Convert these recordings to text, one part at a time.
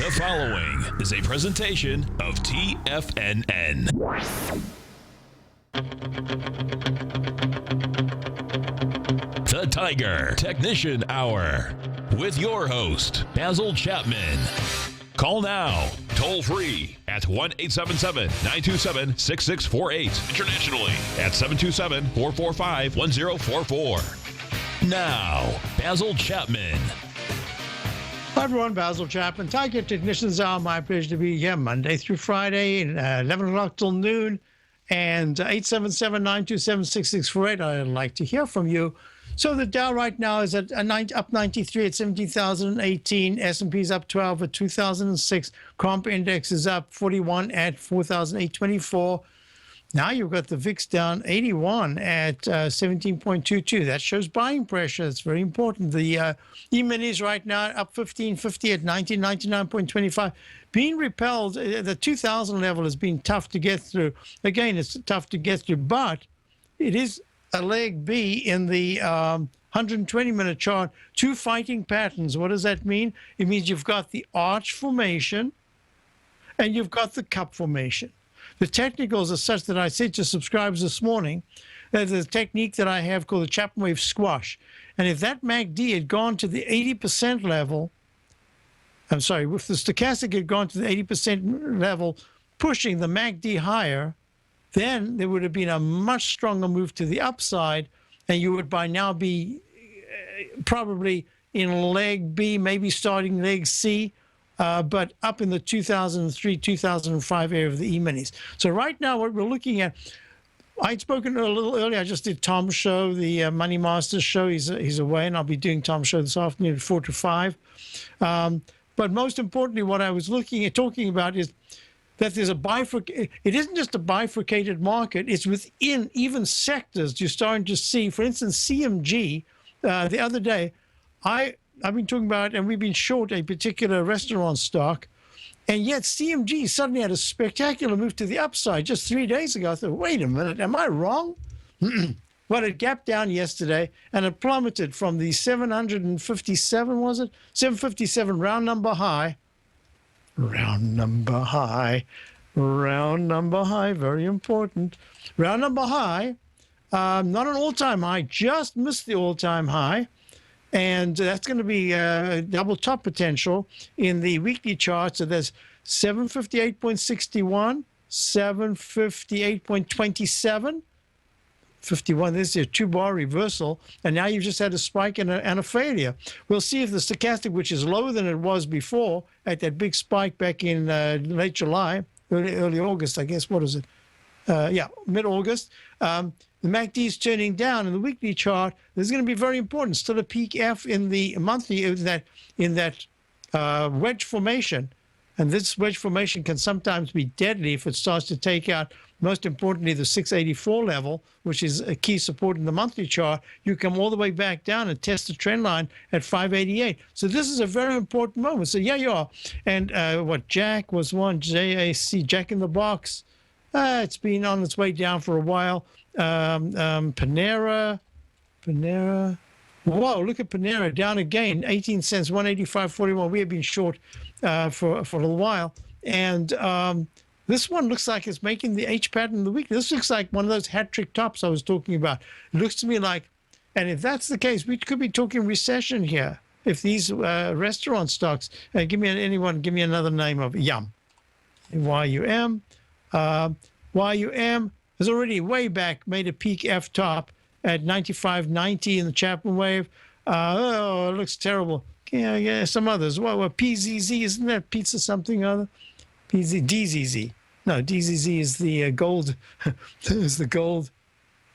The following is a presentation of TFNN. The Tiger Technician Hour with your host, Basil Chapman. Call now, toll free at 1-877-927-6648. Internationally at 727-445-1044. Now, Basil Chapman. Hi everyone, Basil Chapman, Tiger Technicians Hour. My pleasure to be here Monday through Friday, 11 o'clock till noon, and 877-927-6648. I'd like to hear from you. So the Dow right now is at up 93 at 17,018. S&P's up 12 at 2,006. Comp index is up 41 at 4,824. Now you've got the VIX down 81 at 17.22. That shows buying pressure. It's very important. The E-minis right now up 1550 at 1999.25. Being repelled, the 2,000 level has been tough to get through. Again, it's tough to get through, but it is a leg B in the 120-minute chart. Two fighting patterns. What does that mean? It means you've got the arch formation and you've got the cup formation. The technicals are such that I said to subscribers this morning that there's a technique that I have called the Chapman wave squash. And if that MACD had gone to the 80% level, I'm sorry, if the stochastic had gone to the 80% level, pushing the MACD higher, then there would have been a much stronger move to the upside, and you would by now be probably in leg B, maybe starting leg C, but up in the 2003, 2005 area of the E-minis. So right now what we're looking at, I'd spoken a little earlier, I just did Tom's show, the Money Masters show. He's away, and I'll be doing Tom's show this afternoon at 4 to 5. But most importantly, what I was talking about is that there's it isn't just a bifurcated market, it's within even sectors. You're starting to see, for instance, CMG, the other day, I've been talking about, and we've been short a particular restaurant stock, and yet CMG suddenly had a spectacular move to the upside just 3 days ago. I thought, wait a minute, am I wrong? Well, it gapped down yesterday, and it plummeted from the 757, was it? 757 round number high, very important. Round number high, not an all-time high, just missed the all-time high. And that's going to be double top potential in the weekly chart. So there's 758.61, 758.27, 51. This is a two-bar reversal. And now you've just had a spike and a failure. We'll see if the stochastic, which is lower than it was before, at that big spike back in late July, early August, I guess. What is it? Mid-August. The MACD is turning down in the weekly chart. This is going to be very important. Still a peak F in the monthly in that wedge formation, and this wedge formation can sometimes be deadly if it starts to take out. Most importantly, the 684 level, which is a key support in the monthly chart. You come all the way back down and test the trend line at 588. So this is a very important moment. So yeah, you are. And Jack was one, JAC, Jack in the Box. It's been on its way down for a while. Panera. Whoa, look at Panera, down again, 18 cents, 185.41. We have been short for a little while. And this one looks like it's making the H pattern of the week. This looks like one of those hat trick tops I was talking about. It looks to me like, and if that's the case, we could be talking recession here. If these restaurant stocks, give me another name of Yum. YUM. YUM has already way back made a peak F top at 95.90 in the Chapman wave. It looks terrible. Yeah, some others. Well, PZZ, isn't that pizza something or other? DZZ. No, DZZ is the gold. Is the gold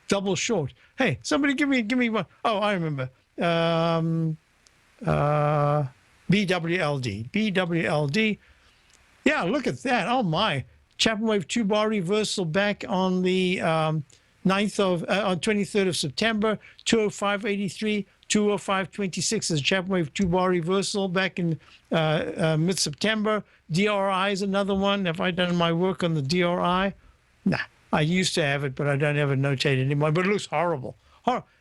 double short. Hey, somebody give me one. Oh, I remember. BWLD. Yeah, look at that. Oh my. Chapman wave 2-bar reversal back on the 23rd of September, 205.83, 205.26 is a Chapman wave 2-bar reversal back in mid-September. DRI is another one. Have I done my work on the DRI? Nah, I used to have it, but I don't have it notated anymore. But it looks horrible.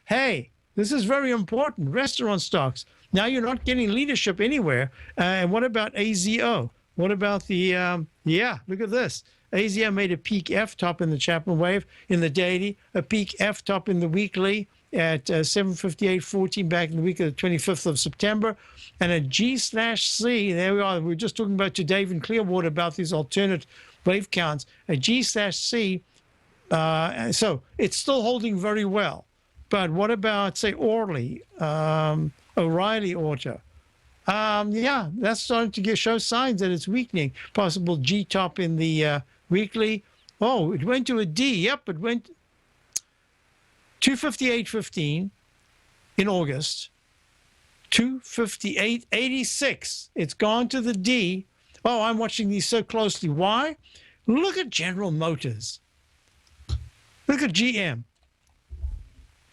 Hey, this is very important. Restaurant stocks. Now you're not getting leadership anywhere. And what about AZO? What about the, yeah, look at this. AZM made a peak F top in the Chapman wave in the daily, a peak F top in the weekly at 7:58.14 back in the week of the 25th of September, and a G/C. There we are. We were just talking about to Dave in Clearwater about these alternate wave counts. A G/C. So it's still holding very well. But what about, say, Orly, O'Reilly Auto? Yeah, that's starting to show signs that it's weakening. Possible G top in the weekly. Oh, it went to a D. Yep, it went 258.15 in August. 258.86. It's gone to the D. Oh, I'm watching these so closely. Why? Look at General Motors. Look at GM.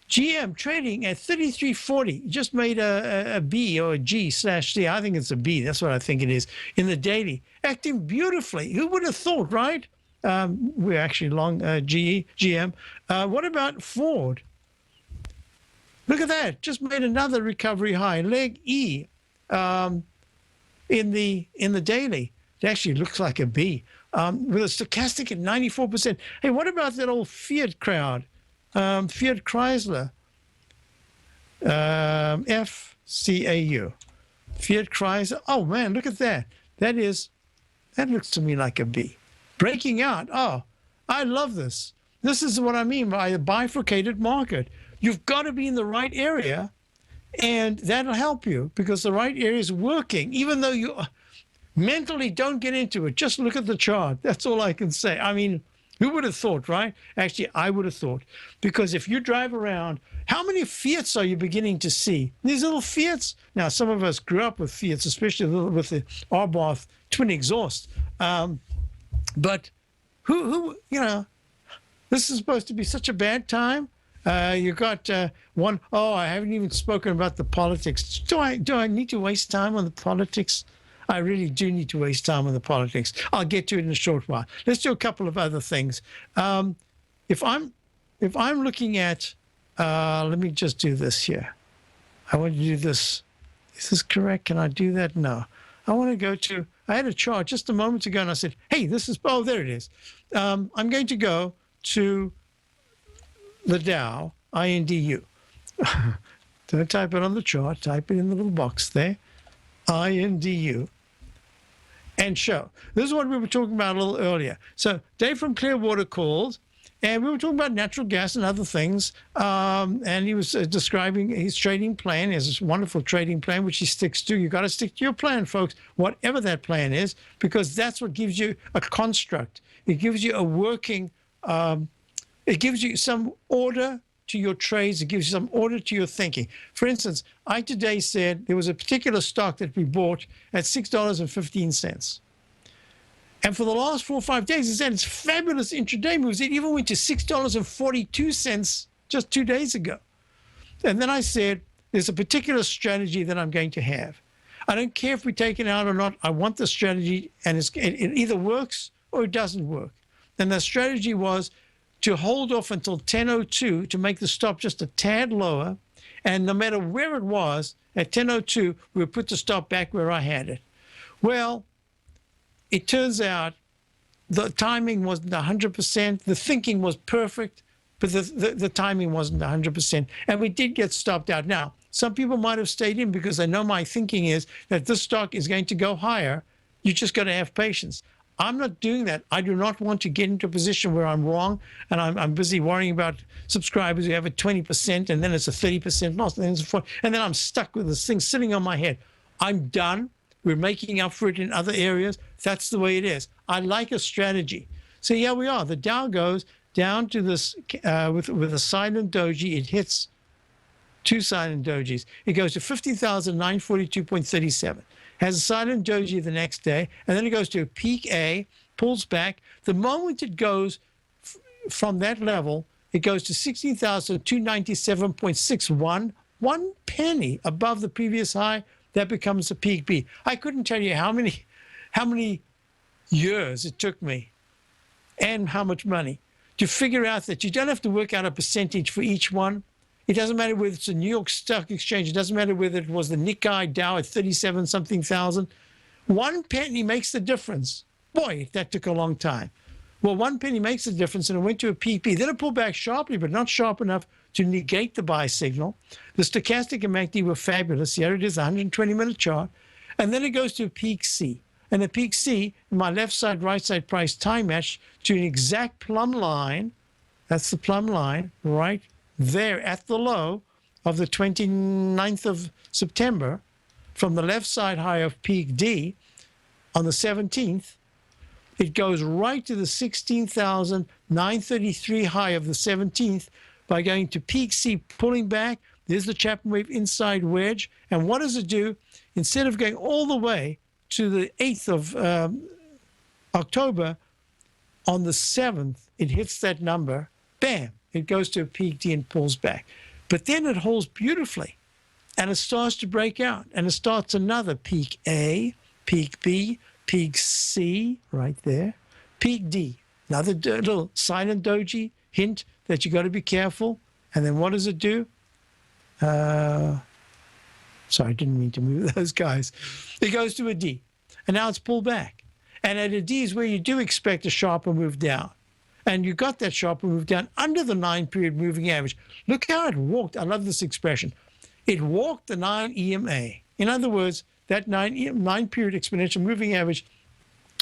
GM trading at 33.40 just made a B or a G/C. I think it's a B. That's what I think it is in the daily. Acting beautifully. Who would have thought, right? We're actually long GM. What about Ford? Look at that. Just made another recovery high. Leg E in the daily. It actually looks like a B. With a stochastic at 94%. Hey, what about that old Fiat crowd? Fiat Chrysler, FCAU, Fiat Chrysler. Oh man, look at that. That looks to me like a B. Breaking out. Oh, I love this. This is what I mean by a bifurcated market. You've got to be in the right area, and that'll help you because the right area is working. Even though you mentally don't get into it, just look at the chart. That's all I can say. I mean, who would have thought, right? Actually, I would have thought. Because if you drive around, how many Fiats are you beginning to see? These little Fiats. Now, some of us grew up with Fiats, especially with the Arbath twin exhaust. But who, this is supposed to be such a bad time. You got one, oh, I haven't even spoken about the politics. Do I need to waste time on the politics? I really do need to waste time on the politics. I'll get to it in a short while. Let's do a couple of other things. If I'm looking at, let me just do this here. I want to do this. Is this correct? Can I do that? No. I want to go to, I had a chart just a moment ago and I said, hey, this is, oh, there it is. I'm going to go to the Dow, INDU. Don't type it on the chart, type it in the little box there. INDU. And show. This is what we were talking about a little earlier. So Dave from Clearwater called, and we were talking about natural gas and other things. And he was describing his trading plan. He has this wonderful trading plan, which he sticks to. You got to stick to your plan, folks, whatever that plan is, because that's what gives you a construct. It gives you a working, it gives you some order to your trades. It gives you some order to your thinking. For instance, I today said there was a particular stock that we bought at $6.15. And for the last 4 or 5 days, it said it's fabulous intraday moves. It even went to $6.42 just 2 days ago. And then I said, there's a particular strategy that I'm going to have. I don't care if we take it out or not. I want the strategy, and it either works or it doesn't work. And the strategy was to hold off until 10:02 to make the stop just a tad lower. And no matter where it was, at 10:02, we would put the stop back where I had it. Well, it turns out the timing wasn't 100%. The thinking was perfect, but the timing wasn't 100%. And we did get stopped out. Now, some people might have stayed in because they know my thinking is that this stock is going to go higher. You just got to have patience. I'm not doing that. I do not want to get into a position where I'm wrong and I'm busy worrying about subscribers who have a 20% and then it's a 30% loss and then it's a 40%, and then I'm stuck with this thing sitting on my head. I'm done. We're making up for it in other areas. That's the way it is. I like a strategy. So here we are. The Dow goes down to this with a silent doji. It hits two silent dojis. It goes to 50,942.37. Has a silent doji the next day, and then it goes to a peak A, pulls back. The moment it goes from that level, it goes to 16,297.61, 1 penny above the previous high. That becomes a peak B. I couldn't tell you how many years it took me and how much money to figure out that you don't have to work out a percentage for each one. It doesn't matter whether it's a New York Stock Exchange. It doesn't matter whether it was the Nikkei Dow at 37-something thousand. 1 penny makes the difference. Boy, that took a long time. Well, 1 penny makes a difference, and it went to a peak B. Then it pulled back sharply, but not sharp enough to negate the buy signal. The stochastic and MACD were fabulous. Here it is, 120-minute chart. And then it goes to a peak C. And the peak C, my left side, right side price time matched to an exact plumb line. That's the plumb line right there at the low of the 29th of September from the left side high of peak D on the 17th. It goes right to the 16,933 high of the 17th by going to peak C, pulling back. There's the Chapman wave inside wedge. And what does it do? Instead of going all the way to the 8th of October, on the 7th, it hits that number. Bam! It goes to a peak D and pulls back. But then it holds beautifully. And it starts to break out. And it starts another peak A, peak B, peak C, right there, peak D. Another little silent doji hint that you got to be careful. And then what does it do? Sorry, I didn't mean to move those guys. It goes to a D. And now it's pulled back. And at a D is where you do expect a sharper move down. And you got that sharper move down under the 9-period moving average. Look how it walked. I love this expression. It walked the 9 EMA. In other words, that 9-period exponential moving average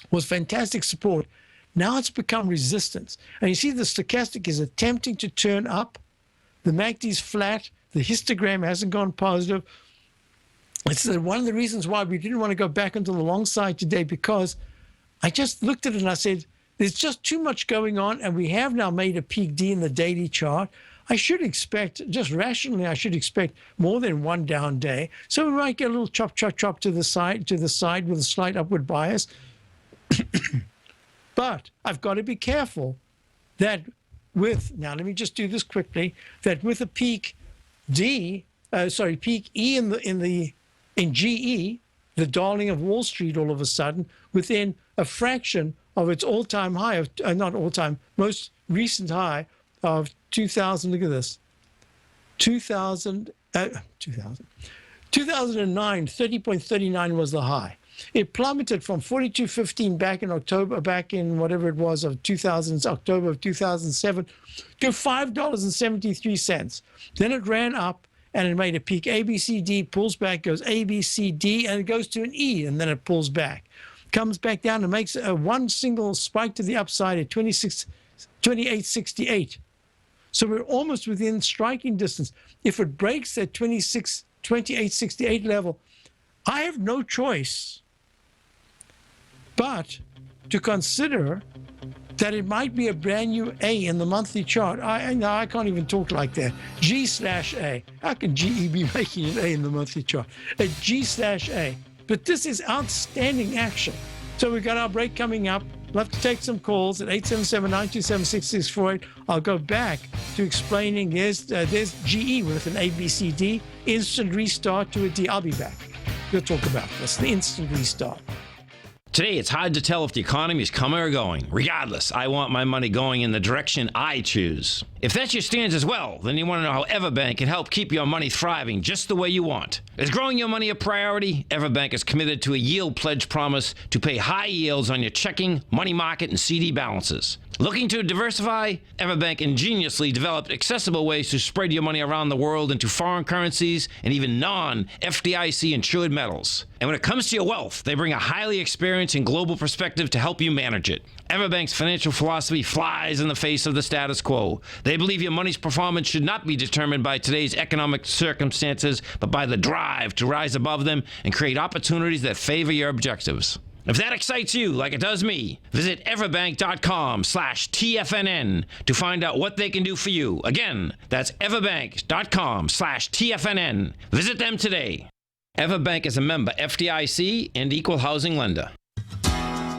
was fantastic support. Now it's become resistance. And you see the stochastic is attempting to turn up. The MACD is flat. The histogram hasn't gone positive. It's one of the reasons why we didn't want to go back into the long side today, because I just looked at it and I said, there's just too much going on, and we have now made a peak D in the daily chart. I should expect, just rationally, I should expect more than one down day. So we might get a little chop, chop, chop to the side with a slight upward bias. But I've got to be careful that now let me just do this quickly, that with a peak peak E in GE, the darling of Wall Street, all of a sudden, within a fraction of its all-time high of, not all-time, most recent high of 2000, look at this, 2009, 30.39 was the high. It plummeted from 42.15 back in October, back in whatever it was of October of 2007, to $5.73. Then it ran up and it made a peak ABCD, pulls back, goes ABCD, and it goes to an E, and then it pulls back. Comes back down and makes one single spike to the upside at 28.68. So we're almost within striking distance. If it breaks that 28.68 level, I have no choice but to consider that it might be a brand new A in the monthly chart. I can't even talk like that. G/A. How can GE be making an A in the monthly chart? A G/A. But this is outstanding action. So we've got our break coming up. We'll have to take some calls at 877-927-6648. I'll go back to explaining there's GE with an ABCD, instant restart to a D. I'll be back. We'll talk about this, the instant restart. Today, it's hard to tell if the economy is coming or going. Regardless, I want my money going in the direction I choose. If that's your stance as well, then you want to know how Everbank can help keep your money thriving just the way you want. Is growing your money a priority? Everbank is committed to a yield pledge promise to pay high yields on your checking, money market, and CD balances. Looking to diversify? Everbank ingeniously developed accessible ways to spread your money around the world into foreign currencies and even non-FDIC insured metals. And when it comes to your wealth, they bring a highly experienced and global perspective to help you manage it. Everbank's financial philosophy flies in the face of the status quo. They believe your money's performance should not be determined by today's economic circumstances, but by the drive to rise above them and create opportunities that favor your objectives. If that excites you like it does me, visit everbank.com/TFNN to find out what they can do for you. Again, that's everbank.com/TFNN. Visit them today. Everbank is a member FDIC and equal housing lender.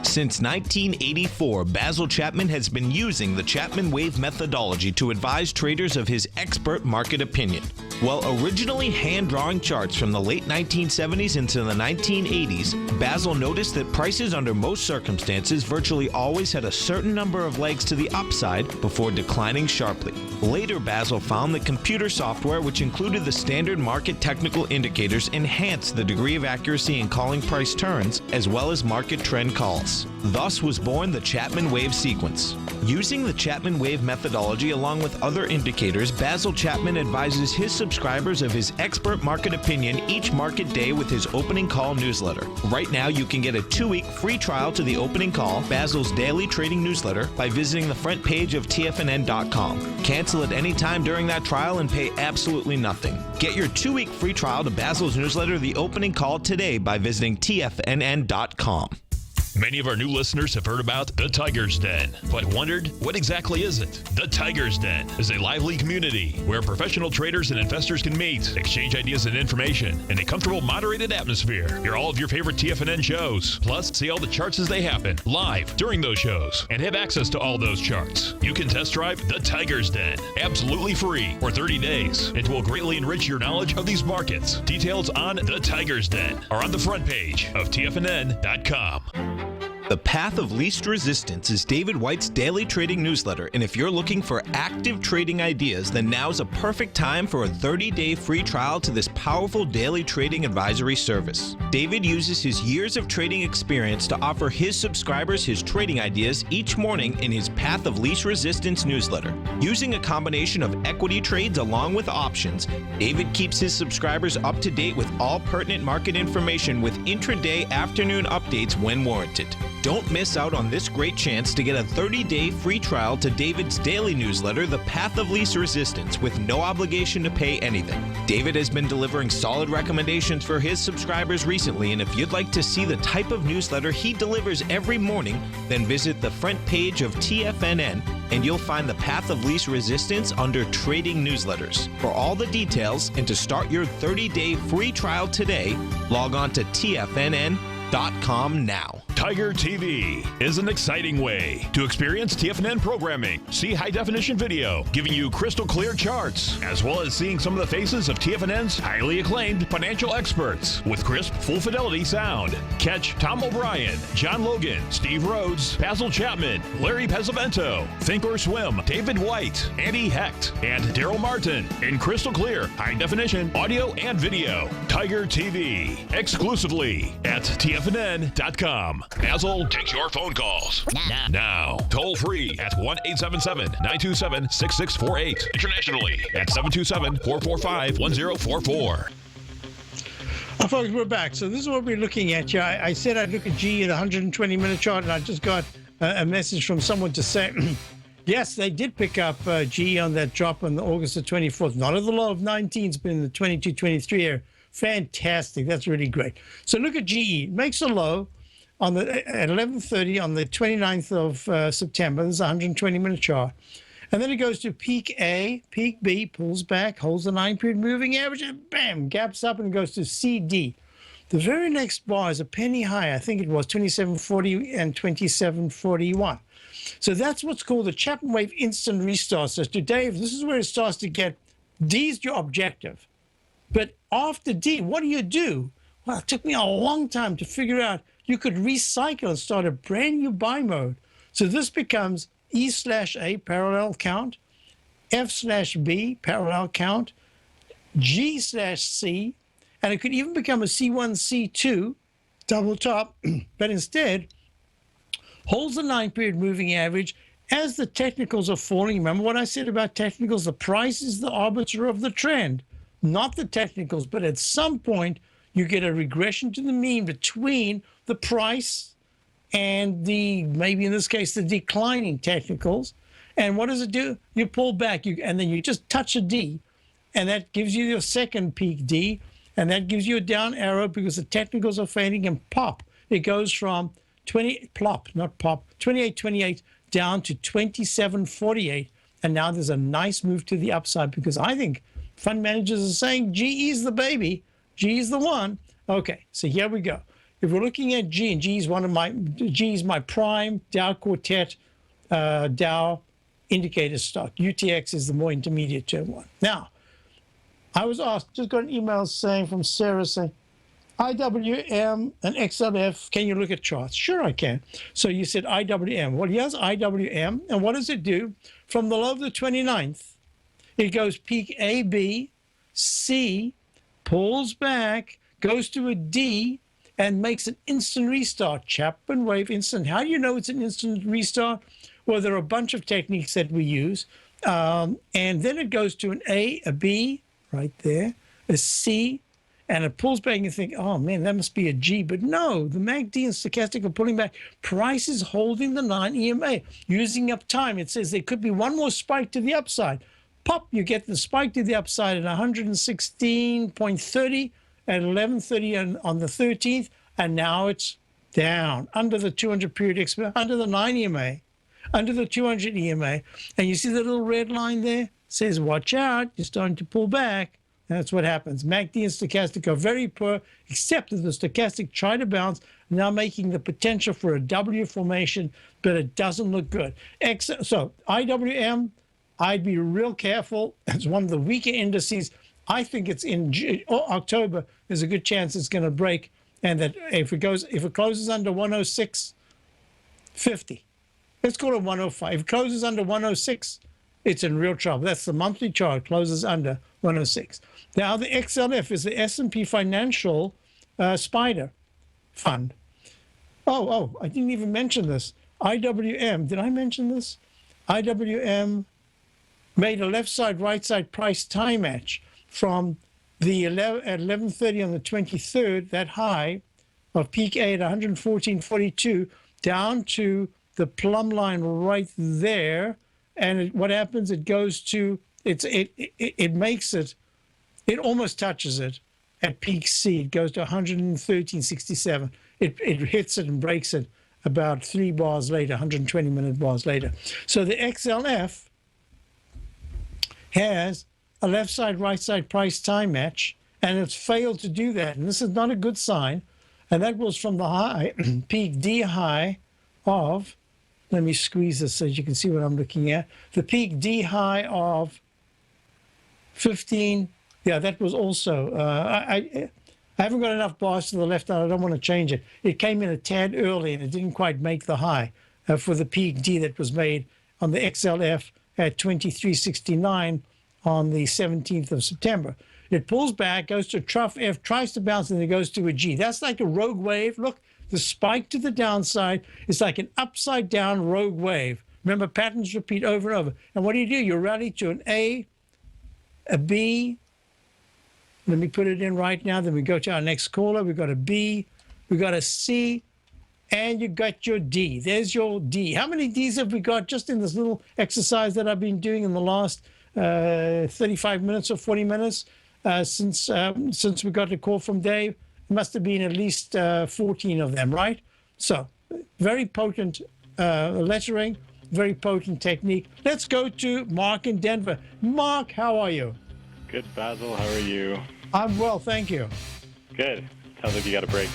Since 1984, Basil Chapman has been using the Chapman Wave methodology to advise traders of his expert market opinion. While originally hand-drawing charts from the late 1970s into the 1980s, Basil noticed that prices under most circumstances virtually always had a certain number of legs to the upside before declining sharply. Later, Basil found that computer software, which included the standard market technical indicators, enhanced the degree of accuracy in calling price turns, as well as market trend calls. Thus was born the Chapman wave sequence. Using the Chapman wave methodology along with other indicators, Basil Chapman advises his subscribers of his expert market opinion each market day with his opening call newsletter. Right now, you can get a 2-week free trial to the opening call, Basil's daily trading newsletter, by visiting the front page of TFNN.com. Cancel at any time during that trial and pay absolutely nothing. Get your 2-week free trial to Basil's newsletter, The Opening Call, today by visiting TFNN.com. Many of our new listeners have heard about the Tiger's Den, but wondered, what exactly is it? The Tiger's Den is a lively community where professional traders and investors can meet, exchange ideas and information in a comfortable, moderated atmosphere. Hear all of your favorite TFNN shows, plus see all the charts as they happen live during those shows, and have access to all those charts. You can test drive the Tiger's Den absolutely free for 30 days. It will greatly enrich your knowledge of these markets. Details on the Tiger's Den are on the front page of TFNN.com. The Path of Least Resistance is David White's daily trading newsletter, and if you're looking for active trading ideas, then now's a perfect time for a 30-day free trial to this powerful daily trading advisory service. David uses his years of trading experience to offer his subscribers his trading ideas each morning in his Path of Least Resistance newsletter. Using a combination of equity trades along with options, David keeps his subscribers up to date with all pertinent market information with intraday afternoon updates when warranted. Don't miss out on this great chance to get a 30-day free trial to David's daily newsletter, The Path of Least Resistance, with no obligation to pay anything. David has been delivering solid recommendations for his subscribers recently, and if you'd like to see the type of newsletter he delivers every morning, then visit the front page of TFNN, and you'll find The Path of Least Resistance under Trading Newsletters. For all the details and to start your 30-day free trial today, log on to TFNN.com now. Tiger TV is an exciting way to experience TFNN programming. See high-definition video, giving you crystal clear charts, as well as seeing some of the faces of TFNN's highly acclaimed financial experts with crisp, full-fidelity sound. Catch Tom O'Brien, John Logan, Steve Rhodes, Basil Chapman, Larry Pesavento, Think or Swim, David White, Andy Hecht, and Daryl Martin in crystal clear, high-definition audio and video. Tiger TV, exclusively at TFNN.com. Basil takes your phone calls now. Toll free at 1-877-927-6648. Internationally at 727-445-1044. Folks, we're back. So this is what we're looking at here. I said I'd look at GE at 120-minute chart, and I just got a message from someone to say, yes, they did pick up GE on that drop on August the 24th. Not at the low of 19s, but in the 22-23 area. Fantastic. That's really great. So look at GE. It makes a low at 11:30 on the 29th of September. This is a 120-minute chart. And then it goes to peak A, peak B, pulls back, holds the 9-period moving average, and bam, gaps up and goes to CD. The very next bar is a penny high. I think it was 27.40 and 27.41. So that's what's called the Chapman wave instant restart. So to Dave, this is where it starts to get, D's your objective. But after D, what do? Well, it took me a long time to figure out you could recycle and start a brand new buy mode. So this becomes E/A parallel count, F/B parallel count, G/C, and it could even become a C1, C2 double top, but instead holds the 9-period moving average as the technicals are falling. Remember what I said about technicals? The price is the arbiter of the trend, not the technicals, but at some point you get a regression to the mean between the price and the, maybe in this case, the declining technicals. And what does it do? You pull back, and then you just touch a D, and that gives you your second peak D, and that gives you a down arrow because the technicals are fading, and pop. It goes from 28.28 down to 27.48, and now there's a nice move to the upside because I think fund managers are saying GE's the baby, G's the one. Okay, so here we go. If we're looking at G, and G's my prime Dow Quartet, Dow indicator stock. UTX is the more intermediate term one. Now, I was asked, just got an email saying from Sarah saying, IWM and XLF, can you look at charts? Sure, I can. So you said IWM. Well, here's IWM, and what does it do? From the low of the 29th, it goes peak A, B, C, pulls back, goes to a D, and makes an instant restart. Chapman wave instant. How do you know it's an instant restart? Well, there are a bunch of techniques that we use. And then it goes to an A, a B, right there, a C, and it pulls back and you think, oh man, that must be a G. But no, the MACD and stochastic are pulling back. Price is holding the 9 EMA, using up time. It says there could be one more spike to the upside. Pop, you get the spike to the upside at 116.30 at 11:30 on the 13th, and now it's down under the 200 period, under the 9 EMA, under the 200 EMA. And you see the little red line there? It says, watch out, you're starting to pull back. That's what happens. MACD and stochastic are very poor, except that the stochastic try to bounce, now making the potential for a W formation, but it doesn't look good. So IWM, I'd be real careful. It's one of the weaker indices. I think it's in October. There's a good chance it's going to break, and that if it closes under 106.50, let's call it 105. If it closes under 106, it's in real trouble. That's the monthly chart, closes under 106. Now, the XLF is the S&P Financial Spider Fund. Oh, I didn't even mention this. IWM, did I mention this? IWM made a left side, right side price time match from the at 11:30 on the 23rd, that high of peak A at 114.42 down to the plumb line right there. And what happens? It goes to it makes it. It almost touches it at peak C. It goes to 113.67. It hits it and breaks it about 3 bars later, 120-minute bars later. So the XLF has a left side, right side price time match, and it's failed to do that. And this is not a good sign. And that was from the high, peak D high of, let me squeeze this so you can see what I'm looking at. The peak D high of 15. Yeah, that was also, I haven't got enough bars to the left, and I don't want to change it. It came in a tad early, and it didn't quite make the high for the peak D that was made on the XLF at 23.69 on the 17th of September. It pulls back, goes to trough F, tries to bounce, and it goes to a G. That's like a rogue wave. Look, the spike to the downside is like an upside down rogue wave. Remember, patterns repeat over and over. And what do? You rally to an A, a B. Let me put it in right now. Then we go to our next caller. We've got a B, we've got a C, and you got your D. There's your D. How many Ds have we got just in this little exercise that I've been doing in the last 35 minutes or 40 minutes since we got a call from Dave? It must have been at least 14 of them, right? So very potent lettering, very potent technique. Let's go to Mark in Denver. Mark, how are you? Good, Basil. How are you? I'm well, thank you. Good. Sounds like you got a break.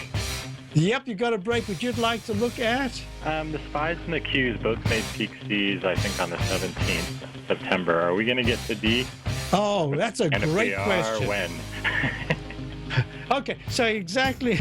Yep, you got a break. Would you like to look at? The SPYs and the Qs both made peak Cs, I think, on the 17th of September. Are we going to get to D? Oh, that's a and great if we question. Are, when? Okay, so exactly.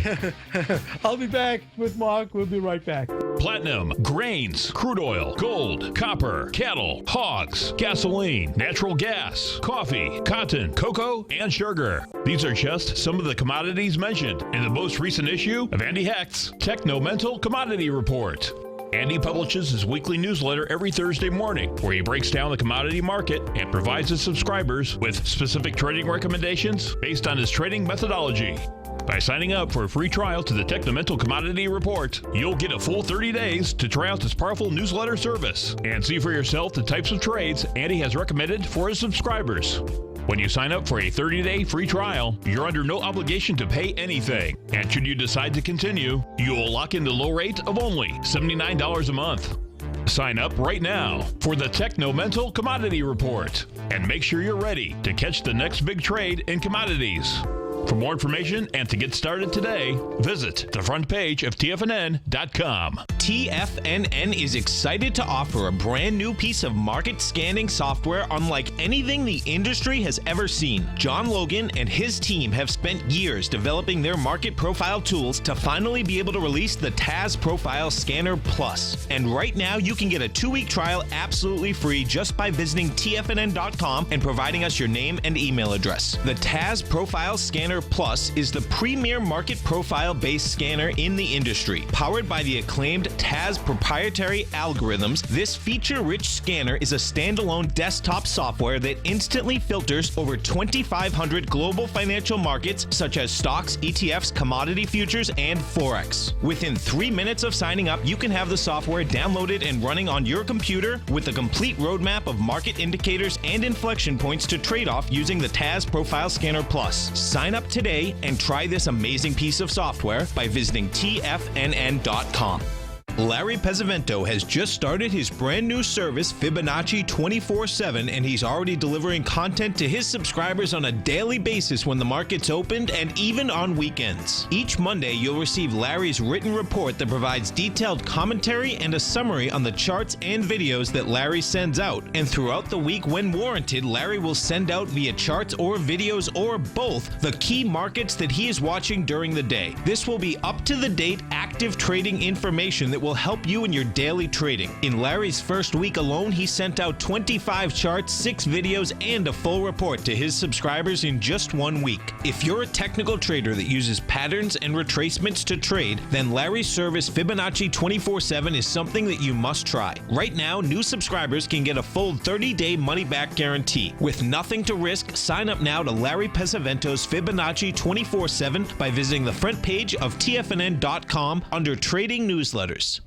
I'll be back with Mark. We'll be right back. Platinum, grains, crude oil, gold, copper, cattle, hogs, gasoline, natural gas, coffee, cotton, cocoa, and sugar. These are just some of the commodities mentioned in the most recent issue of Andy Hecht's Techno-Mental Commodity Report. Andy publishes his weekly newsletter every Thursday morning, where he breaks down the commodity market and provides his subscribers with specific trading recommendations based on his trading methodology. By signing up for a free trial to the Techno-Mental Commodity Report, you'll get a full 30 days to try out this powerful newsletter service and see for yourself the types of trades Andy has recommended for his subscribers. When you sign up for a 30-day free trial, you're under no obligation to pay anything. And should you decide to continue, you will lock in the low rate of only $79 a month. Sign up right now for the Techno-Mental Commodity Report and make sure you're ready to catch the next big trade in commodities. For more information and to get started today, visit the front page of TFNN.com. TFNN is excited to offer a brand new piece of market scanning software unlike anything the industry has ever seen. John Logan and his team have spent years developing their market profile tools to finally be able to release the TAS Profile Scanner Plus. And right now, you can get a 2-week trial absolutely free just by visiting TFNN.com and providing us your name and email address. The TAS Profile Scanner Plus is the premier market profile-based scanner in the industry. Powered by the acclaimed TAS proprietary algorithms, this feature-rich scanner is a standalone desktop software that instantly filters over 2,500 global financial markets such as stocks, ETFs, commodity futures, and Forex. Within 3 minutes of signing up, you can have the software downloaded and running on your computer with a complete roadmap of market indicators and inflection points to trade off using the TAS Profile Scanner Plus. Sign up today and try this amazing piece of software by visiting TFNN.com. Larry Pesavento has just started his brand new service, Fibonacci 24/7, and he's already delivering content to his subscribers on a daily basis when the market's opened and even on weekends. Each Monday, you'll receive Larry's written report that provides detailed commentary and a summary on the charts and videos that Larry sends out. And throughout the week, when warranted, Larry will send out via charts or videos or both the key markets that he is watching during the day. This will be up-to-the-date active trading information that will help you in your daily trading. In Larry's first week alone, he sent out 25 charts, 6 videos, and a full report to his subscribers in just 1 week. If you're a technical trader that uses patterns and retracements to trade, then Larry's service Fibonacci 24/7 is something that you must try. Right now, new subscribers can get a full 30-day money-back guarantee. With nothing to risk, sign up now to Larry Pesavento's Fibonacci 24/7 by visiting the front page of TFNN.com under Trading Newsletters.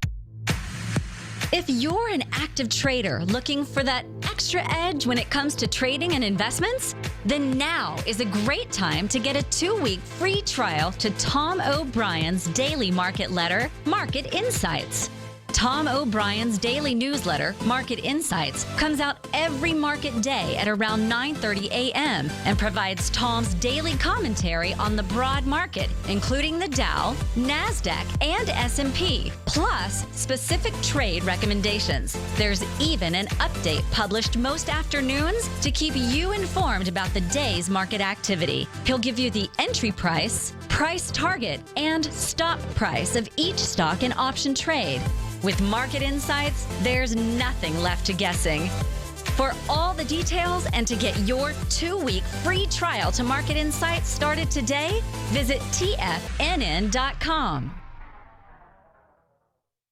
If you're an active trader looking for that extra edge when it comes to trading and investments, then now is a great time to get a 2-week free trial to Tom O'Brien's daily market letter, Market Insights. Tom O'Brien's daily newsletter, Market Insights, comes out every market day at around 9:30 a.m. and provides Tom's daily commentary on the broad market, including the Dow, NASDAQ, and S&P, plus specific trade recommendations. There's even an update published most afternoons to keep you informed about the day's market activity. He'll give you the entry price, price target, and stop price of each stock and option trade. With Market Insights, there's nothing left to guessing. For all the details and to get your 2-week free trial to Market Insights started today, visit TFNN.com.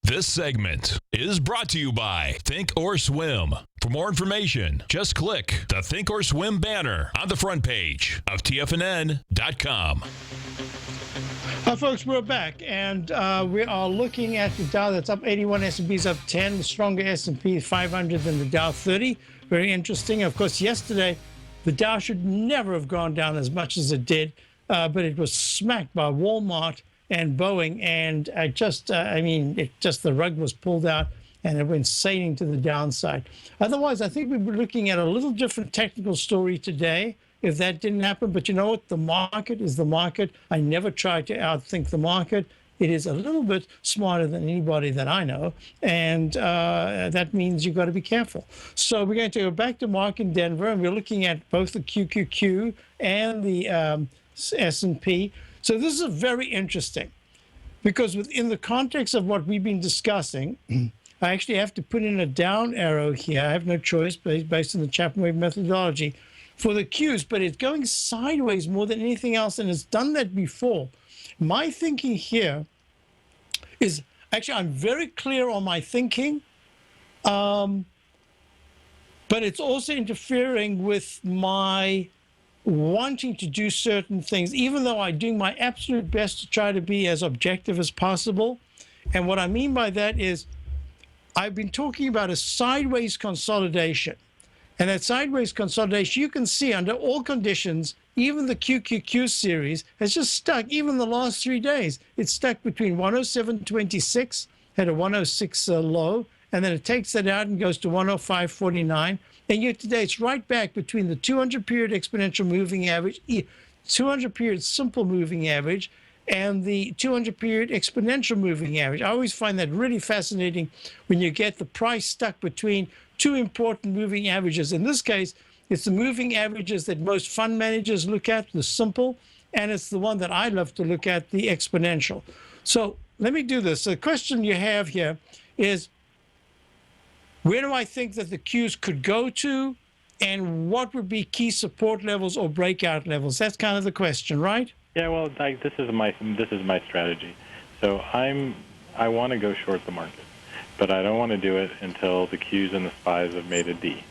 This segment is brought to you by Think or Swim. For more information, just click the Think or Swim banner on the front page of TFNN.com. Folks, we're back, and we are looking at the Dow that's up 81, S&P's up 10, the stronger S&P 500 than the Dow 30. Very interesting. Of course, yesterday, the Dow should never have gone down as much as it did, but it was smacked by Walmart and Boeing, and the rug was pulled out, and it went sailing to the downside. Otherwise, I think we'd be looking at a little different technical story today if that didn't happen. But you know what? The market is the market. I never try to outthink the market. It is a little bit smarter than anybody that I know, and that means you've got to be careful. So we're going to go back to Mark in Denver, and we're looking at both the QQQ and the S&P. So this is very interesting, because within the context of what we've been discussing, I actually have to put in a down arrow here. I have no choice based on the Chapman wave methodology for the Qs, but it's going sideways more than anything else, and it's done that before. My thinking here is, actually, I'm very clear on my thinking, but it's also interfering with my wanting to do certain things, even though I'm doing my absolute best to try to be as objective as possible. And what I mean by that is, I've been talking about a sideways consolidation. And that sideways consolidation, you can see under all conditions, even the QQQ series has just stuck. Even the last 3 days, it's stuck between 107.26, had a 106 low, and then it takes that out and goes to 105.49. And yet today, it's right back between the 200-period exponential moving average, 200-period simple moving average, and the 200 period exponential moving average. I always find that really fascinating when you get the price stuck between two important moving averages. In this case, it's the moving averages that most fund managers look at, the simple, and it's the one that I love to look at, the exponential. So let me do this. The question you have here is, where do I think that the Qs could go to, and what would be key support levels or breakout levels? That's kind of the question, right? Yeah, well, this is my strategy. So I want to go short the market, but I don't want to do it until the Qs and the SPYs have made a D.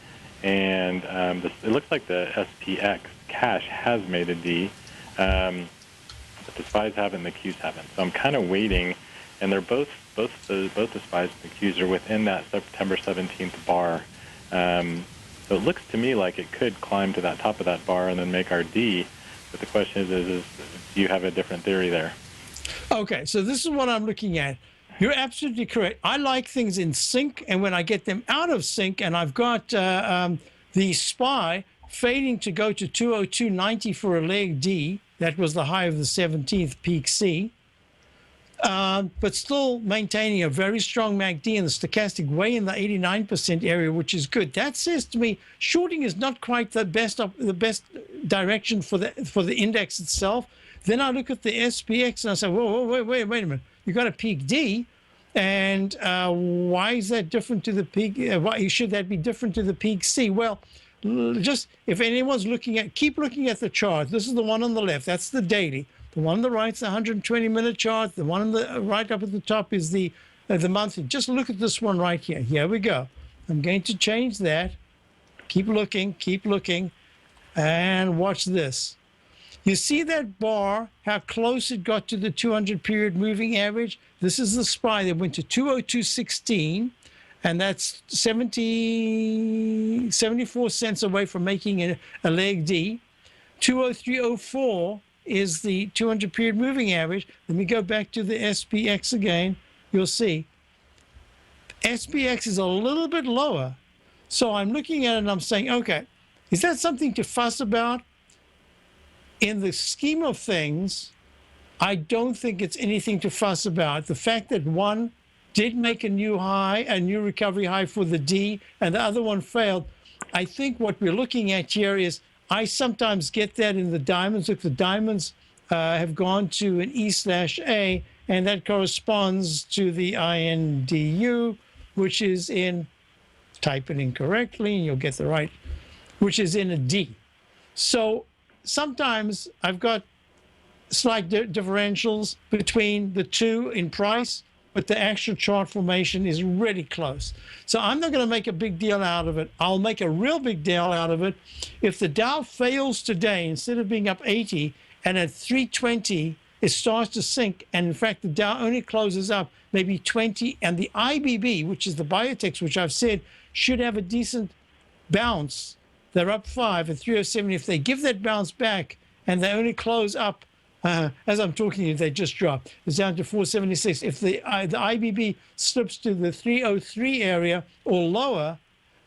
And it looks like the SPX cash has made a D, but the SPYs haven't, the Qs haven't. So I'm kind of waiting, and they're both the SPYs and the Qs are within that September 17th bar. So it looks to me like it could climb to that top of that bar and then make our D. But the question is do you have a different theory there? Okay, so this is what I'm looking at. You're absolutely correct. I like things in sync, and when I get them out of sync, and I've got the SPY fading to go to 202.90 for a leg D, that was the high of the 17th peak C, but still maintaining a very strong MACD and the stochastic way in the 89% area, which is good. That says to me, shorting is not quite the best direction for the index itself. Then I look at the SPX and I say, whoa, wait a minute. You got a peak D, and why is that different to the peak? Why should that be different to the peak C? Well, just if anyone's keep looking at the chart. This is the one on the left. That's the daily. The one on the right is the 120-minute chart. The one on the right up at the top is the monthly. Just look at this one right here. Here we go. I'm going to change that. Keep looking, and watch this. You see that bar, how close it got to the 200-period moving average? This is the SPY that went to 202.16, and that's 74 cents away from making a leg D. 203.04 is the 200-period moving average. Let me go back to the SPX again. You'll see SPX is a little bit lower. So I'm looking at it and I'm saying, okay, is that something to fuss about? In the scheme of things, I don't think it's anything to fuss about. The fact that one did make a new recovery high for the D, and the other one failed, I think what we're looking at here is, I sometimes get that in the diamonds. Look, the diamonds have gone to an E/A, and that corresponds to the INDU, which is in, type it in correctly, and you'll get the right, which is in a D. So sometimes I've got slight differentials between the two in price, but the actual chart formation is really close. So I'm not going to make a big deal out of it. I'll make a real big deal out of it if the Dow fails today, instead of being up 80, and at 320 it starts to sink, and in fact the Dow only closes up maybe 20, and the IBB, which is the biotechs, which I've said should have a decent bounce. They're up 5 at 307. If they give that bounce back and they only close up, as I'm talking to you, they just dropped. It's down to 476. If the IBB slips to the 303 area or lower,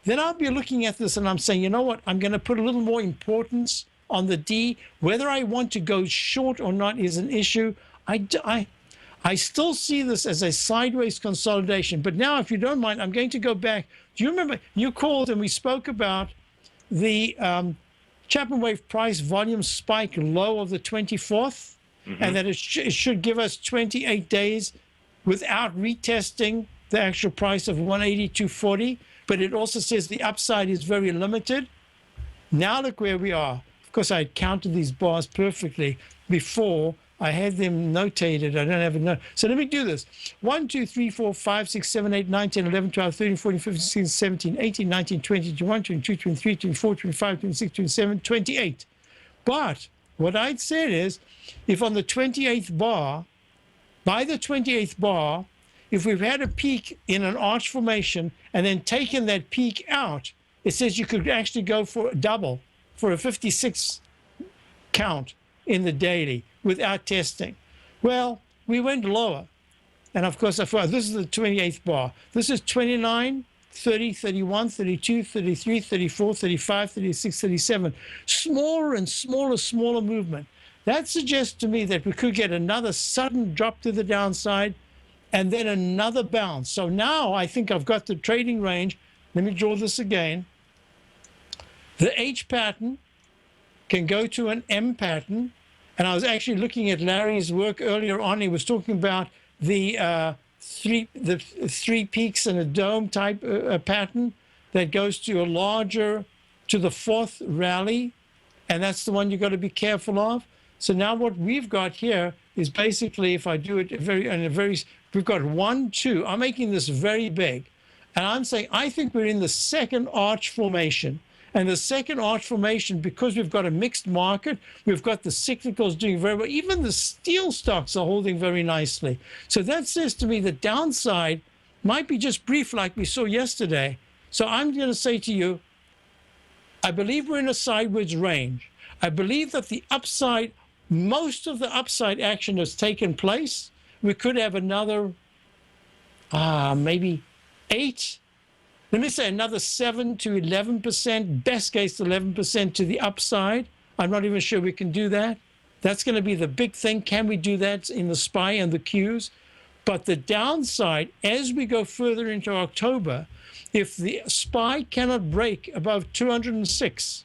then I'll be looking at this and I'm saying, you know what? I'm going to put a little more importance on the D. Whether I want to go short or not is an issue. I still see this as a sideways consolidation. But now, if you don't mind, I'm going to go back. Do you remember you called and we spoke about the Chapman wave price volume spike low of the 24th, and that it should give us 28 days without retesting the actual price of 182.40, but it also says the upside is very limited. Now look where we are. Of course, I had counted these bars perfectly before. I had them notated. I don't have it note. So let me do this. 1, 2, 3, 4, 5, 6, 7, 8, 9, 10, 11, 12, 13, 14, 15, 16, 17, 18, 19, 20, 21, 22, 23, 24, 25, 26, 27, 28. But what I'd said is, if on the 28th bar, by the 28th bar, if we've had a peak in an arch formation and then taken that peak out, it says you could actually go for a double, for a 56 count in the daily without testing. Well, we went lower. And of course, this is the 28th bar. This is 29, 30, 31, 32, 33, 34, 35, 36, 37. Smaller and smaller movement. that suggests to me that we could get another sudden drop to the downside and then another bounce. So now I think I've got the trading range. Let me draw this again. The H pattern can go to an M pattern. And I was actually looking at Larry's work earlier on. He was talking about the three peaks and a dome type pattern that goes to a larger, to the fourth rally. And that's the one you've got to be careful of. So now what we've got here is basically, if I do it we've got 1, 2. I'm making this very big. And I'm saying, I think we're in the second arch formation. And the second arch formation, because we've got a mixed market, we've got the cyclicals doing very well. Even the steel stocks are holding very nicely. So that says to me the downside might be just brief like we saw yesterday. So I'm going to say to you, I believe we're in a sideways range. I believe that the upside, most of the upside action has taken place. We could have another, maybe 8. Let me say another 7 to 11%, best case 11% to the upside. I'm not even sure we can do that. That's going to be the big thing. Can we do that in the SPY and the Qs? But the downside, as we go further into October, if the SPY cannot break above 206,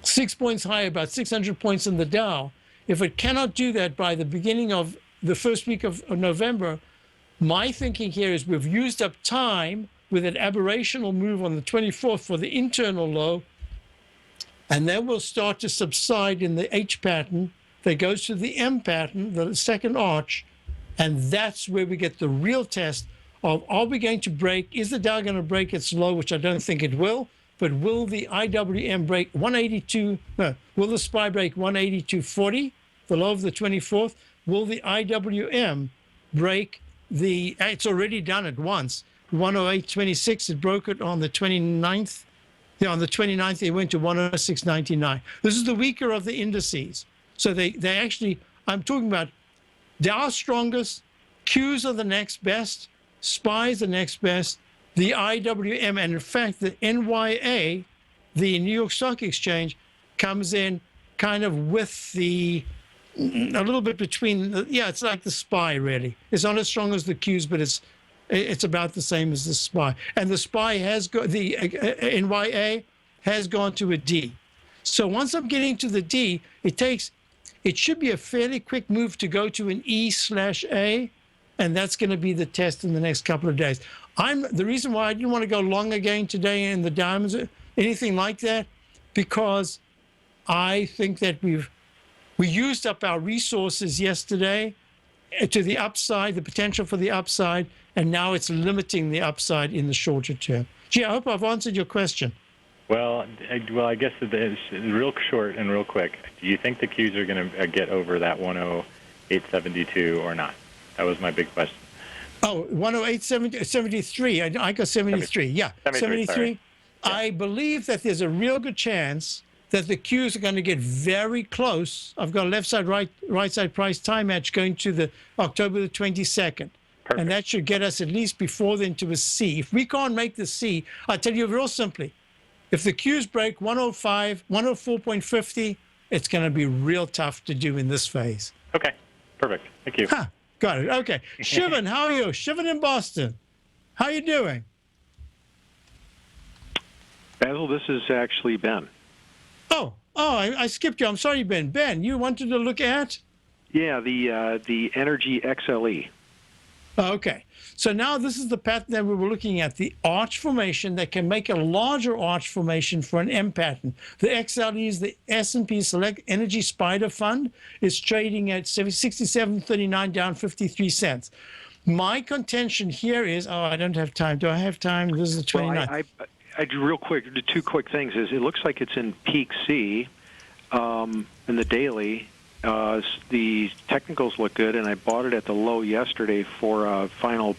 6 points higher, about 600 points in the Dow, if it cannot do that by the beginning of the first week of November, my thinking here is we've used up time with an aberrational move on the 24th for the internal low, and then we'll start to subside in the H pattern that goes to the M pattern, the second arch, and that's where we get the real test of, are we going to break? Is the Dow going to break its low, which I don't think it will, but will the IWM break 182? No, will the SPY break 182.40, the low of the 24th? Will the IWM break the, it's already done it once, 108.26, it broke it on the 29th. Yeah, on the 29th, they went to 106.99. This is the weaker of the indices. So they actually, I'm talking about Dow strongest, Qs are the next best, SPYs the next best, the IWM, and in fact, the NYA, the New York Stock Exchange, comes in kind of with the, a little bit between, it's like the SPY really. It's not as strong as the Qs, but it's about the same as the SPY. And the SPY has got, the NYA has gone to a D. So once I'm getting to the D, it should be a fairly quick move to go to an E/A, and that's going to be the test in the next couple of days. The reason why I didn't want to go long again today in the diamonds, anything like that, because I think that we used up our resources yesterday to the upside, the potential for the upside, and now it's limiting the upside in the shorter term. Gee, I hope I've answered your question. Well, I guess it's real short and real quick. Do you think the Qs are going to get over that 108.72 or not? That was my big question. Oh, 108.73. I got 73. Yeah, 73. Yeah. I believe that there's a real good chance that the Qs are going to get very close. I've got a left side, right side price time match going to the October the 22nd. Perfect. And that should get us at least before then to a C. If we can't make the C, I'll tell you real simply, if the Qs break 105, 104.50, it's going to be real tough to do in this phase. Okay, perfect. Thank you. Huh, got it. Okay. Shivan, how are you? Shivan in Boston. How are you doing? Basil, this is actually Ben. Oh, I skipped you. I'm sorry, Ben. Ben, you wanted to look at? Yeah, the Energy XLE. Okay. So now this is the pattern that we were looking at, the arch formation that can make a larger arch formation for an M pattern. The XLE is the S&P Select Energy Spider Fund. It's trading at 67.39, down 53 cents. My contention here is, I don't have time. Do I have time? This is the 29th. Well, I real quick, two quick things is it looks like it's in peak C in the daily. The technicals look good, and I bought it at the low yesterday for a final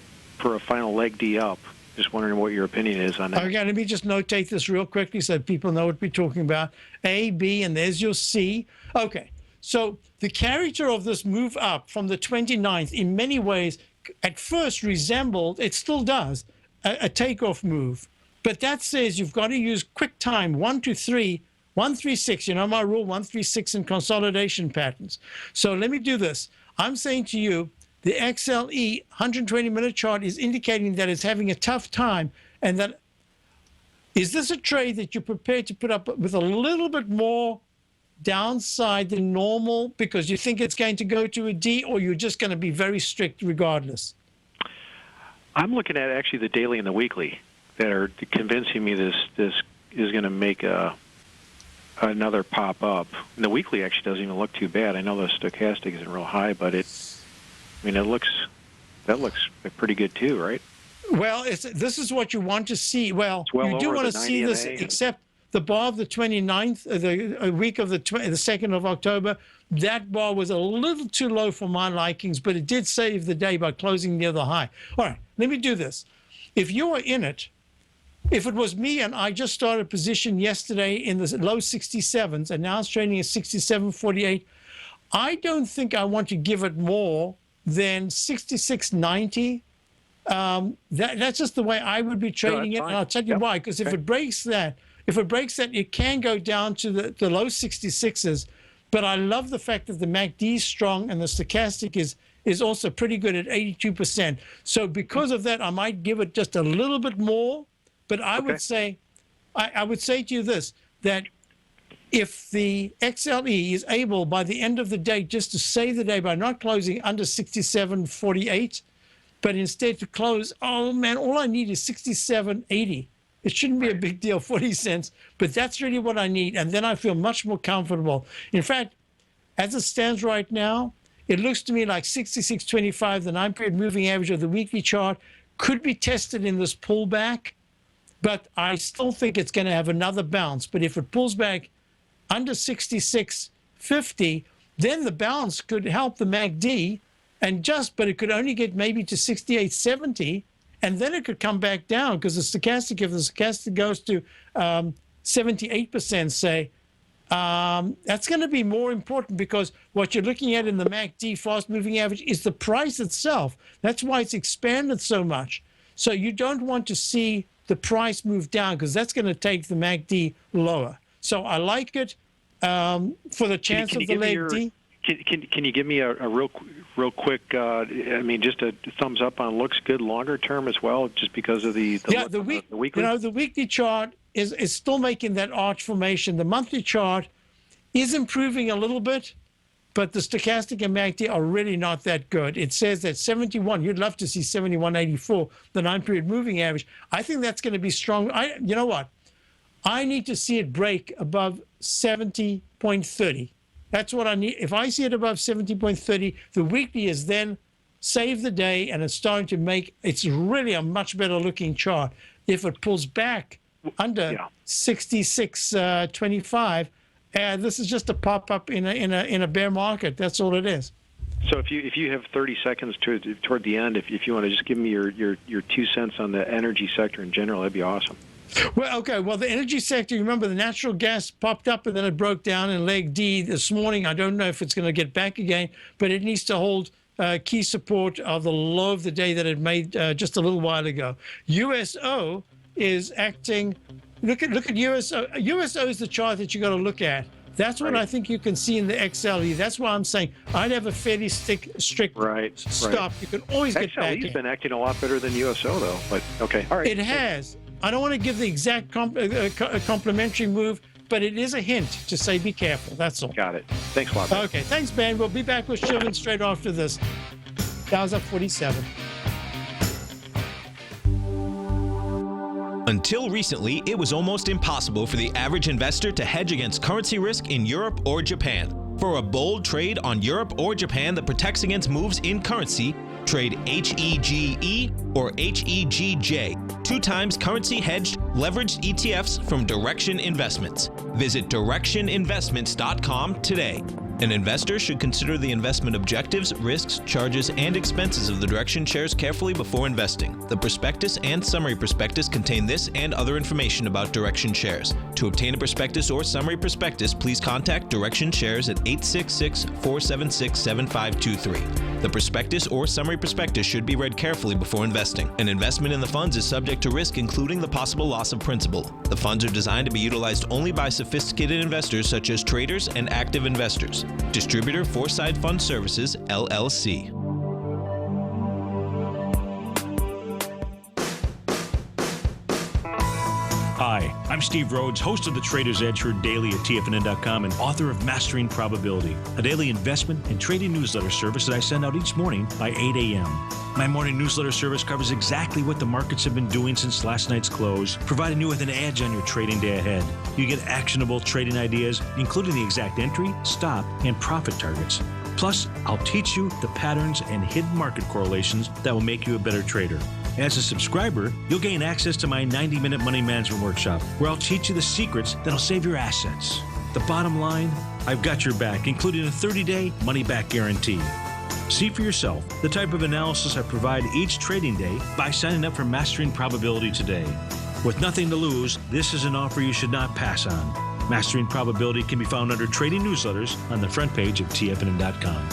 leg D up. Just wondering what your opinion is on that. Okay, let me just notate this real quickly so that people know what we're talking about. A, B, and there's your C. Okay, so the character of this move up from the 29th in many ways at first resembled, it still does, a takeoff move. But that says you've got to use quick time, 1 to 3, 136, you know my rule, 136 in consolidation patterns. So let me do this. I'm saying to you, the XLE 120-minute chart is indicating that it's having a tough time, and that is this a trade that you're prepared to put up with a little bit more downside than normal because you think it's going to go to a D, or you're just going to be very strict regardless? I'm looking at actually the daily and the weekly that are convincing me this is going to make another pop up. And the weekly actually doesn't even look too bad. I know the stochastic isn't real high, but that looks pretty good too, right? Well, this is what you want to see. Well you do want to see this, except the bar of the 29th, the week of the 2nd of October, that bar was a little too low for my likings, but it did save the day by closing near the high. All right, let me do this. If you are in it, if it was me and I just started a position yesterday in the low 67s and now it's trading at 67.48, I don't think I want to give it more than 66.90. That's just the way I would be trading it, and I'll tell you why. Because if it breaks that, it can go down to the low 66s. But I love the fact that the MACD is strong and the stochastic is also pretty good at 82%. So because of that, I might give it just a little bit more. But I would say, I would say to you this, that if the XLE is able by the end of the day just to save the day by not closing under 67.48, but instead to close, oh man, all I need is 67.80. It shouldn't be a big deal, 40 cents, but that's really what I need. And then I feel much more comfortable. In fact, as it stands right now, it looks to me like 66.25, the 9-period moving average of the weekly chart, could be tested in this pullback, but I still think it's going to have another bounce. But if it pulls back under 66.50, then the bounce could help the MACD, but it could only get maybe to 68.70, and then it could come back down because the stochastic, if the stochastic goes to 78%, say, that's going to be more important because what you're looking at in the MACD fast moving average is the price itself. That's why it's expanded so much. So you don't want to see the price move down because that's going to take the MACD lower. So I like it for the chance of the leg D. Can you give me a real quick, just a thumbs up on looks good longer term as well, just because of the weekly? The weekly chart is still making that arch formation. The monthly chart is improving a little bit, but the stochastic and MACD are really not that good. It says that 71, you'd love to see 71.84, the 9-period moving average. I think that's going to be strong. You know what? I need to see it break above 70.30. That's what I need. If I see it above 70.30, the weekly is then save the day, and it's starting to make, it's really a much better looking chart. If it pulls back under 66.25, this is just a pop-up in a bear market. That's all it is. So if you have 30 seconds toward the end, if you want to just give me your 2 cents on the energy sector in general, that'd be awesome. Well, okay. Well, the energy sector, you remember the natural gas popped up and then it broke down in leg D this morning. I don't know if it's going to get back again, but it needs to hold key support of the low of the day that it made just a little while ago. USO is acting. Look at USO. USO is the chart that you got to look at. That's what I think you can see in the XLE. That's why I'm saying I'd have a fairly strict stop. You can always get back in. XLE's been acting a lot better than USO, though. But okay, all right. It has. I don't want to give the exact complimentary move, but it is a hint to say be careful. That's all. Got it. Thanks a lot, man. Okay, thanks, Ben. We'll be back with Shivan straight after this. Dow's up 47. Until recently, it was almost impossible for the average investor to hedge against currency risk in Europe or Japan. For a bold trade on Europe or Japan that protects against moves in currency, trade HEGE or HEGJ, 2 times currency hedged leveraged ETFs from Direction Investments. Visit directioninvestments.com today. An investor should consider the investment objectives, risks, charges, and expenses of the Direction shares carefully before investing. The prospectus and summary prospectus contain this and other information about Direction shares. To obtain a prospectus or summary prospectus, please contact Direction Shares at 866-476-7523. The prospectus or summary prospectus should be read carefully before investing. An investment in the funds is subject to risk, including the possible loss of principal. The funds are designed to be utilized only by sophisticated investors such as traders and active investors. Distributor Foreside Fund Services, LLC. Hi, I'm Steve Rhodes, host of the Trader's Edge, heard daily at TFNN.com and author of Mastering Probability, a daily investment and trading newsletter service that I send out each morning by 8 a.m. My morning newsletter service covers exactly what the markets have been doing since last night's close, providing you with an edge on your trading day ahead. You get actionable trading ideas, including the exact entry, stop, and profit targets. Plus, I'll teach you the patterns and hidden market correlations that will make you a better trader. As a subscriber, you'll gain access to my 90-minute money management workshop, where I'll teach you the secrets that'll save your assets. The bottom line, I've got your back, including a 30-day money-back guarantee. See for yourself the type of analysis I provide each trading day by signing up for Mastering Probability today. With nothing to lose, this is an offer you should not pass on. Mastering Probability can be found under Trading Newsletters on the front page of TFNN.com.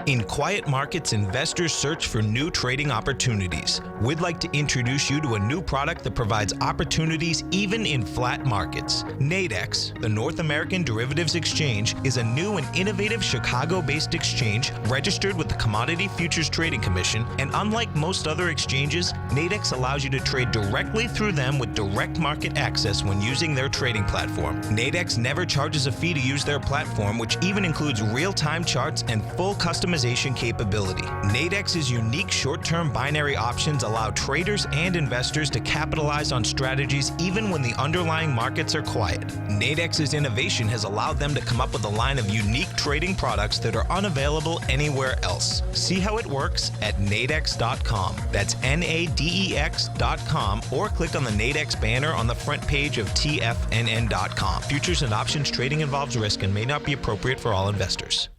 In quiet markets, investors search for new trading opportunities. We'd like to introduce you to a new product that provides opportunities even in flat markets. Nadex, the North American Derivatives Exchange, is a new and innovative Chicago-based exchange registered with the Commodity Futures Trading Commission, and unlike most other exchanges, Nadex allows you to trade directly through them with direct market access when using their trading platform. Nadex never charges a fee to use their platform, which even includes real-time charts and full customization capability. Nadex's unique short-term binary options allow traders and investors to capitalize on strategies even when the underlying markets are quiet. Nadex's innovation has allowed them to come up with a line of unique trading products that are unavailable anywhere else. See how it works at nadex.com. That's NADEX.com, or click on the Nadex banner on the front page of TFNN.com. Futures and options trading involves risk and may not be appropriate for all investors.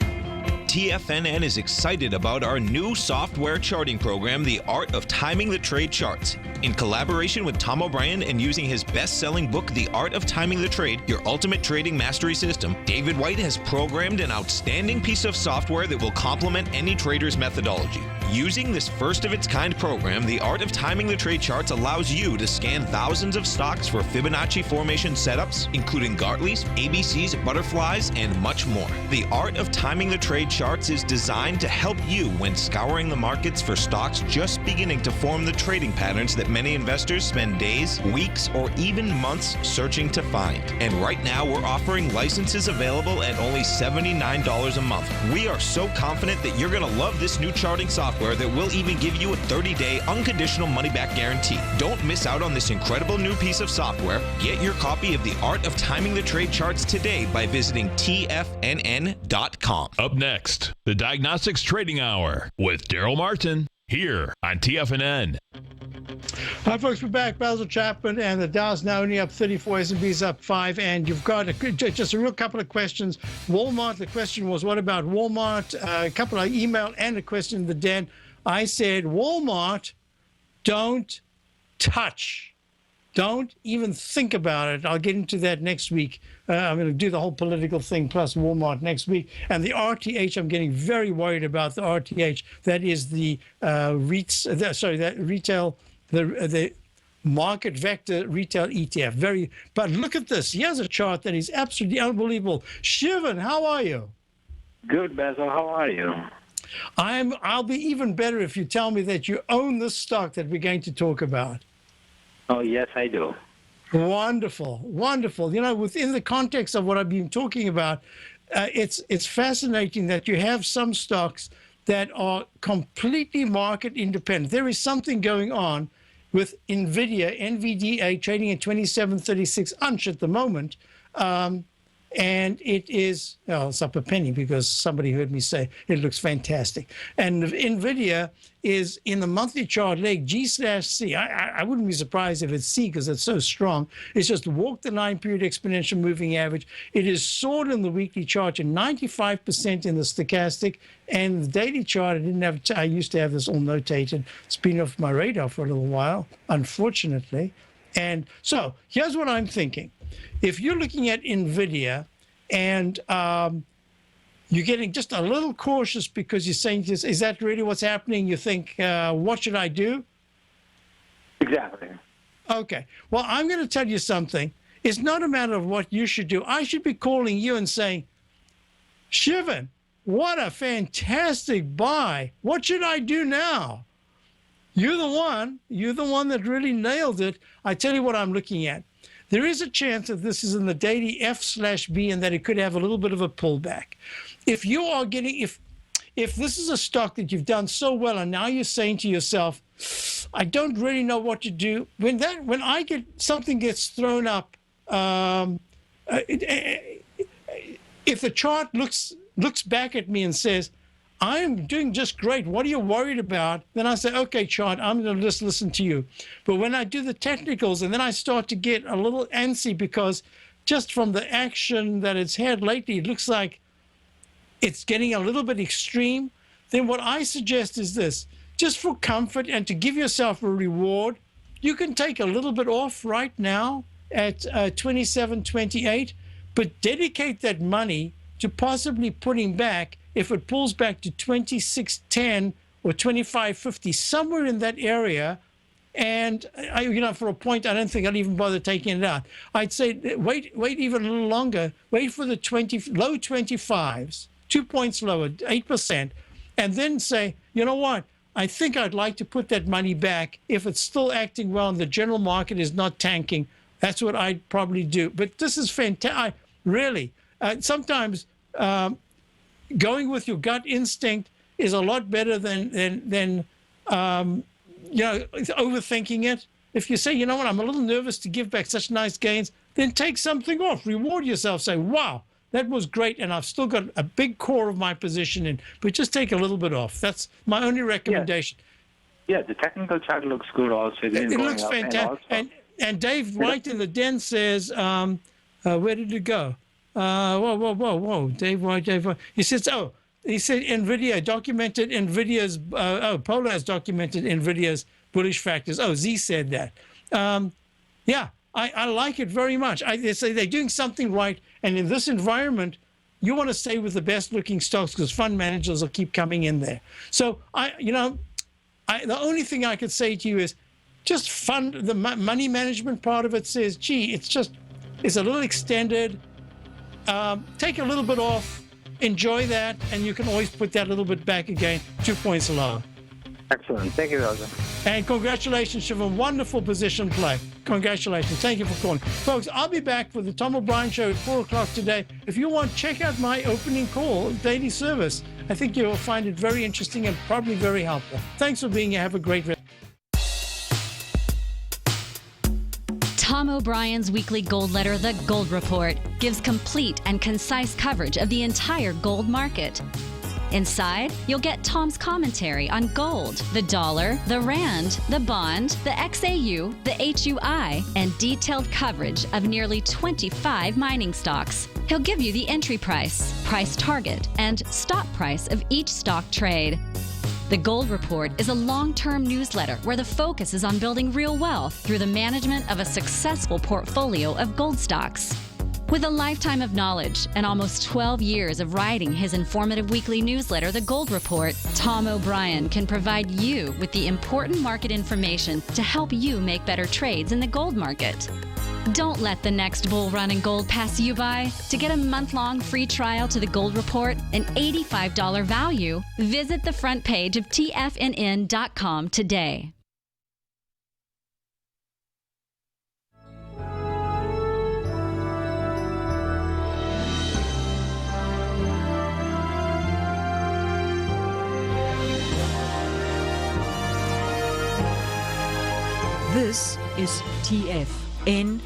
TFNN is excited about our new software charting program, The Art of Timing the Trade Charts. In collaboration with Tom O'Brien and using his best-selling book, The Art of Timing the Trade, Your Ultimate Trading Mastery System, David White has programmed an outstanding piece of software that will complement any trader's methodology. Using this first-of-its-kind program, The Art of Timing the Trade Charts allows you to scan thousands of stocks for Fibonacci formation setups, including Gartley's, ABC's, butterflies, and much more. The Art of Timing the Trade Charts is designed to help you when scouring the markets for stocks just beginning to form the trading patterns that many investors spend days, weeks, or even months searching to find. And right now, we're offering licenses available at only $79 a month. We are so confident that you're going to love this new charting software that will even give you a 30-day unconditional money-back guarantee. Don't miss out on this incredible new piece of software. Get your copy of The Art of Timing the Trade Charts today by visiting TFNN.com. Up next, the Diagnostics Trading Hour with Daryl Martin here on TFNN. Hi, folks. We're back. Basil Chapman, and the Dow's now only up 34. S&P's up 5, and you've got just a real couple of questions. Walmart, the question was, what about Walmart? A couple of email and a question in the den. I said, Walmart, don't touch. Don't even think about it. I'll get into that next week. I'm going to do the whole political thing plus Walmart next week. And the RTH, I'm getting very worried about the RTH. That is the the market vector retail ETF. But look at this. Here's a chart that is absolutely unbelievable. Shivan, how are you? Good, Basil. How are you? I'll be even better if you tell me that you own this stock that we're going to talk about. Oh, yes, I do. Wonderful, wonderful. You know, within the context of what I've been talking about, it's fascinating that you have some stocks that are completely market independent. There is something going on with NVIDIA trading at 27.36 unch at the moment. and it is, well, it's up a penny because somebody heard me say it looks fantastic. And NVIDIA is in the monthly chart leg G/C. I wouldn't be surprised if it's C because it's so strong. It's just walked the 9-period exponential moving average. It is soared in the weekly chart and 95% in the stochastic. And the daily chart, I used to have this all notated. It's been off my radar for a little while, unfortunately. And so here's what I'm thinking. If you're looking at NVIDIA and you're getting just a little cautious because you're saying, is that really what's happening? You think, what should I do? Exactly. Okay. Well, I'm going to tell you something. It's not a matter of what you should do. I should be calling you and saying, Shivan, what a fantastic buy. What should I do now? You're the one that really nailed it. I tell you what I'm looking at. There is a chance that this is in the daily F/B and that it could have a little bit of a pullback. If you are getting, if this is a stock that you've done so well and now you're saying to yourself, I don't really know what to do. When I get something gets thrown up, if the chart looks back at me and says, I'm doing just great, what are you worried about? Then I say, okay, chart, I'm going to just listen to you. But when I do the technicals and then I start to get a little antsy because just from the action that it's had lately, it looks like it's getting a little bit extreme, then what I suggest is this. Just for comfort and to give yourself a reward, you can take a little bit off right now at 27.28, but dedicate that money to possibly putting back, if it pulls back to 26.10 or 25.50, somewhere in that area. And for a point, I don't think I'd even bother taking it out. I'd say wait even a little longer. Wait for the low 25s, 2 points lower, 8%, and then say, you know what? I think I'd like to put that money back if it's still acting well and the general market is not tanking. That's what I'd probably do. But this is fantastic. Really, sometimes going with your gut instinct is a lot better than overthinking it. If you say, you know what, I'm a little nervous to give back such nice gains, then take something off. Reward yourself. Say, wow, that was great, and I've still got a big core of my position in, but just take a little bit off. That's my only recommendation. Yeah, the technical chart looks good also. It looks fantastic. And Dave White in the Den says, where did it go? Whoa. Dave White. He said NVIDIA documented NVIDIA's, Polar has documented NVIDIA's bullish factors. Z said that. Yeah, I like it very much. They say they're doing something right. And in this environment, you want to stay with the best looking stocks because fund managers will keep coming in there. So the only thing I could say to you is just fund the money management part of it says, gee, it's a little extended. Take a little bit off, enjoy that, and you can always put that little bit back again, 2 points lower. Excellent. Thank you, Roger. And congratulations, Shivan. Wonderful position play. Congratulations. Thank you for calling. Folks, I'll be back for the Tom O'Brien Show at 4 o'clock today. If you want, check out my opening call daily service. I think you'll find it very interesting and probably very helpful. Thanks for being here. Have a great rest. Tom O'Brien's weekly gold letter, The Gold Report, gives complete and concise coverage of the entire gold market. Inside, you'll get Tom's commentary on gold, the dollar, the rand, the bond, the XAU, the HUI, and detailed coverage of nearly 25 mining stocks. He'll give you the entry price, price target, and stop price of each stock trade. The Gold Report is a long-term newsletter where the focus is on building real wealth through the management of a successful portfolio of gold stocks. With a lifetime of knowledge and almost 12 years of writing his informative weekly newsletter, The Gold Report, Tom O'Brien can provide you with the important market information to help you make better trades in the gold market. Don't let the next bull run in gold pass you by. To get a month-long free trial to The Gold Report, an $85 value, visit the front page of TFNN.com today. This is TFNN.